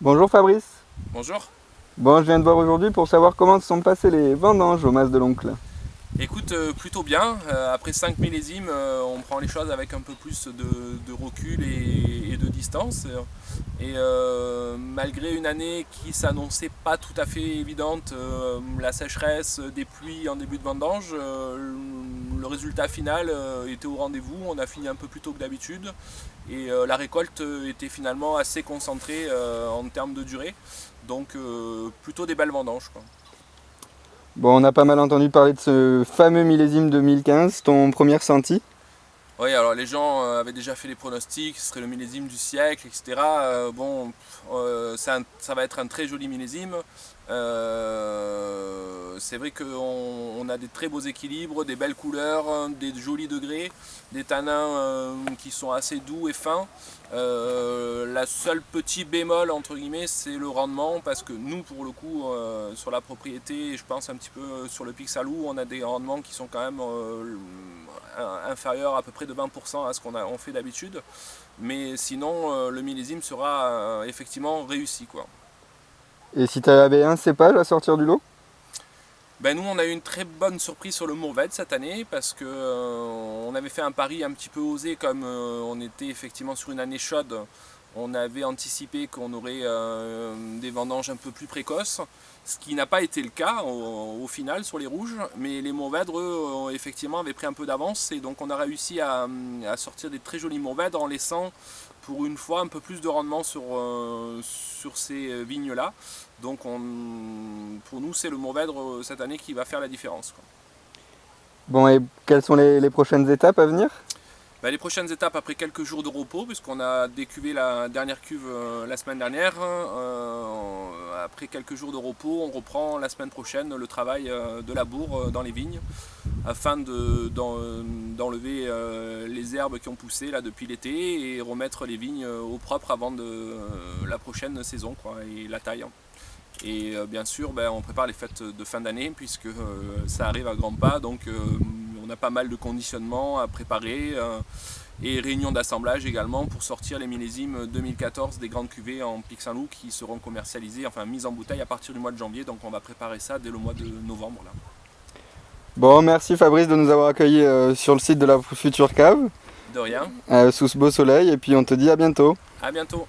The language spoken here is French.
Bonjour Fabrice. Bonjour. Bon, je viens de voir aujourd'hui pour savoir comment se sont passées les vendanges au Mas de l'Oncle. Écoute, plutôt bien. Après 5 millésimes, on prend les choses avec un peu plus de recul et de distance. Malgré une année qui s'annonçait pas tout à fait évidente, la sécheresse, des pluies en début de vendange, le résultat final était au rendez-vous. On a fini un peu plus tôt que d'habitude et la récolte était finalement assez concentrée en termes de durée. Donc plutôt des belles vendanges, quoi. Bon, on a pas mal entendu parler de ce fameux millésime 2015, ton premier ressenti? Oui, alors les gens avaient déjà fait les pronostics, ce serait le millésime du siècle, etc. Ça va être un très joli millésime. C'est vrai qu'on a des très beaux équilibres, des belles couleurs, des jolis degrés, des tanins qui sont assez doux et fins. La seule petit bémol entre guillemets, c'est le rendement, parce que nous, pour le coup, sur la propriété, et je pense un petit peu sur le Pixalou, on a des rendements qui sont quand même inférieurs à peu près de 20% à ce qu'on fait d'habitude. Mais sinon, le millésime sera effectivement réussi, quoi. Et si tu avais un cépage à sortir du lot? Ben nous, on a eu une très bonne surprise sur le Mourvèdre cette année parce que on avait fait un pari un petit peu osé, comme on était effectivement sur une année chaude. On avait anticipé qu'on aurait des vendanges un peu plus précoces, ce qui n'a pas été le cas au final sur les rouges, mais les Mourvèdres, effectivement, avaient pris un peu d'avance et donc on a réussi à sortir des très jolis Mourvèdres en laissant pour une fois un peu plus de rendement sur ces vignes-là. Donc pour nous, c'est le Mourvèdre cette année qui va faire la différence, quoi. Bon, et quelles sont les prochaines étapes à venir? Bah, les prochaines étapes après quelques jours de repos, puisqu'on a décuvé la dernière cuve la semaine dernière, après quelques jours de repos, on reprend la semaine prochaine le travail de labour dans les vignes, afin d'enlever les herbes qui ont poussé là, depuis l'été et remettre les vignes au propre avant la prochaine saison, quoi, et la taille. Et bien sûr, ben, on prépare les fêtes de fin d'année puisque ça arrive à grands pas, donc on a pas mal de conditionnement à préparer et réunions d'assemblage également pour sortir les millésimes 2014 des grandes cuvées en Pic Saint-Loup qui seront commercialisées, enfin mises en bouteille à partir du mois de janvier, donc on va préparer ça dès le mois de novembre là. Bon, merci Fabrice de nous avoir accueillis sur le site de la future cave, De rien, sous ce beau soleil, et puis on te dit à bientôt. à bientôt.